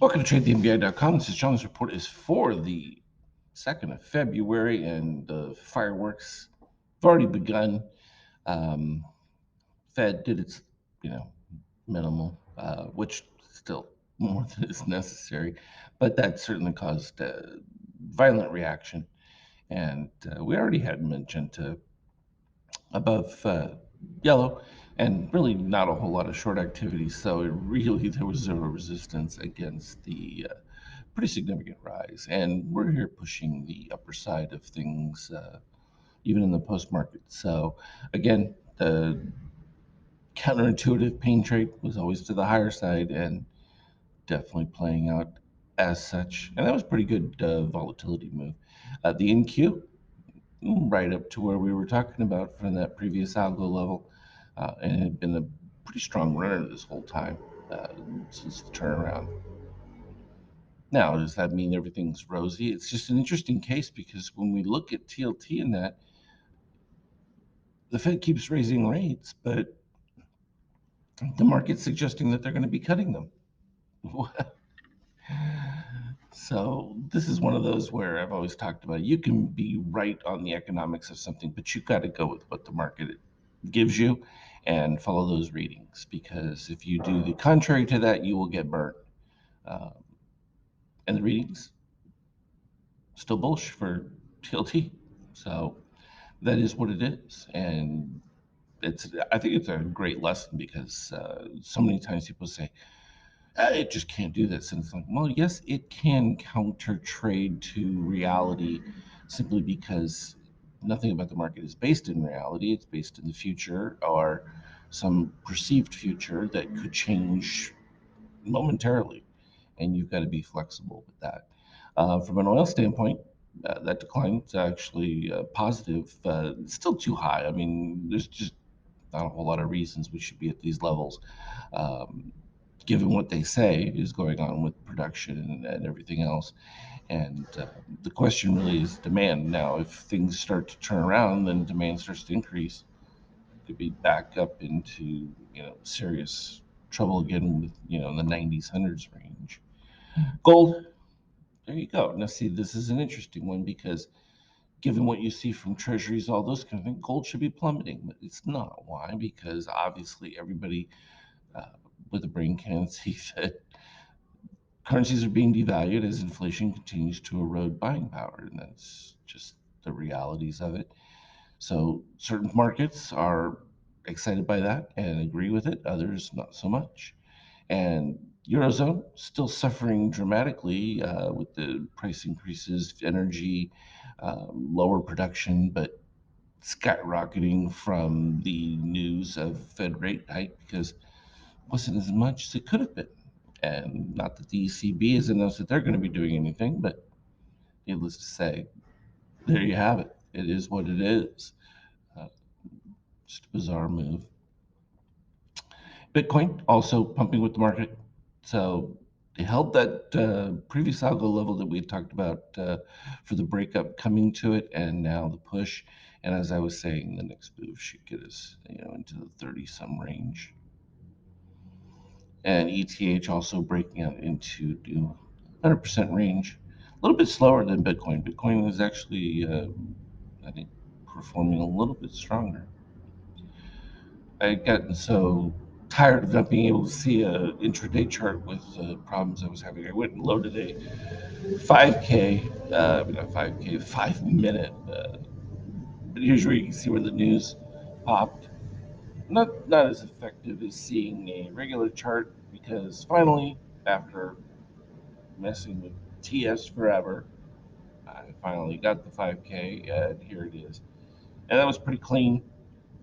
Welcome to TradeTheMBI.com. This is John's report is for the 2nd of February, and the fireworks have already begun. Um, Fed did its, you know, minimal, which still more than is necessary, but that certainly caused a violent reaction. And we already had magenta above yellow, and really not a whole lot of short activity. So it really there was zero resistance against the pretty significant rise, and we're here pushing the upper side of things, even in the post market. So again, the counterintuitive pain trade was always to the higher side, and definitely playing out as such. And that was pretty good volatility move. The NQ right up to where we were talking about from that previous algo level, and it had been a pretty strong runner this whole time uh, since the turnaround. Now, does that mean everything's rosy? It's just an interesting case because when we look at TLT in that, the Fed keeps raising rates, but the market's suggesting that they're going to be cutting them. So this is one of those where I've always talked about you can be right on the economics of something, but you've got to go with what the market gives you and follow those readings, because if you do the contrary to that, you will get burnt. Um, and the readings still bullish for TLT. So that is what it is, and I think it's a great lesson because so many times people say it just can't do this, and it's like, well, yes, it can counter trade to reality, simply because nothing about the market is based in reality. It's based in the future or some perceived future that could change momentarily, and you've got to be flexible with that. From an oil standpoint, that decline is actually positive. It's still too high. I mean, there's just not a whole lot of reasons we should be at these levels, um, given what they say is going on with production and everything else. And the question really is demand. Now, if things start to turn around, then demand starts to increase. Could be back up into serious trouble again with in the 90s, hundreds range. Gold, there you go. Now, see, this is an interesting one because given what you see from treasuries, all those kind of things, gold should be plummeting, but it's not. Why? Because obviously everybody uh, with a brain can see that currencies are being devalued as inflation continues to erode buying power, and that's just the realities of it. So certain markets are excited by that and agree with it, others not so much. And Eurozone still suffering dramatically with the price increases, energy, lower production, but skyrocketing from the news of Fed rate hike because it wasn't as much as it could have been. And not that the ECB has announced that they're going to be doing anything, but needless to say, there you have it. It is what it is. Uh, just a bizarre move. Bitcoin also pumping with the market. So they held that previous algo level that we had talked about for the breakup coming to it, and now the push. And as I was saying, the next move should get us, into the 30 some range. And ETH also breaking out into the 100% range. A little bit slower than Bitcoin. Bitcoin is actually, I think, performing a little bit stronger. I had gotten so tired of not being able to see a intraday chart with problems I was having. I went and loaded a 5K, not 5K, 5 minute. But here's where you can see where the news popped. Not as effective as seeing a regular chart because finally, after messing with TS forever, I finally got the 5K, and here it is. And that was pretty clean.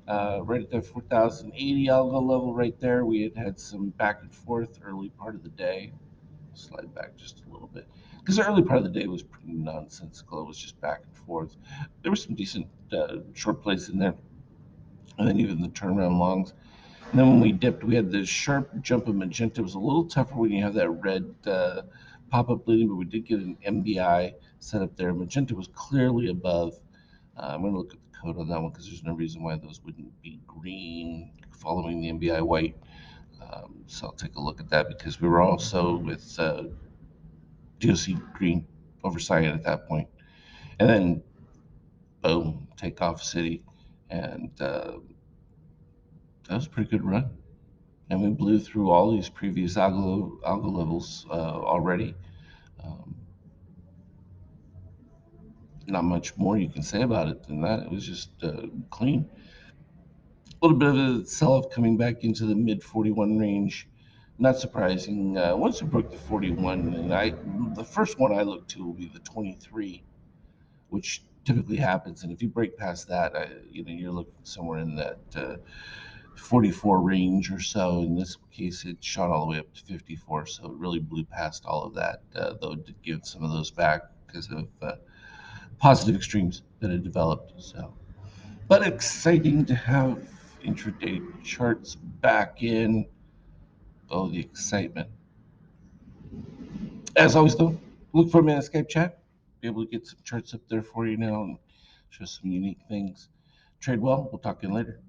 Right at the 4080 algo level right there. We had some back and forth early part of the day. Slide back just a little bit because the early part of the day was pretty nonsensical. It was just back and forth. There were some decent short plays in there, and then even the turnaround longs. And then when we dipped, we had this sharp jump of magenta. It was a little tougher when you have that red pop up bleeding, but we did get an MBI set up there. Magenta was clearly above. I'm going to look at the code on that one because there's no reason why those wouldn't be green following the MBI white. So I'll take a look at that because we were also with GOC green oversight at that point, and then boom, take off city, and that was a pretty good run. And we blew through all these previous algo levels already. Um, Not much more you can say about it than that. It was just clean. A little bit of a sell-off coming back into the mid 41 range. Not surprising. Once we broke the 41, and the first one I look to will be the 23, which typically happens. And if you break past that, you're looking somewhere in that 44 range or so. In this case, it shot all the way up to 54, so it really blew past all of that. Though it did give some of those back because of positive extremes that had developed. So, but exciting to have intraday charts back in. Oh, the excitement! As always, though, look for me on Skype chat. Be able to get some charts up there for you now and show some unique things. Trade well. We'll talk to you later.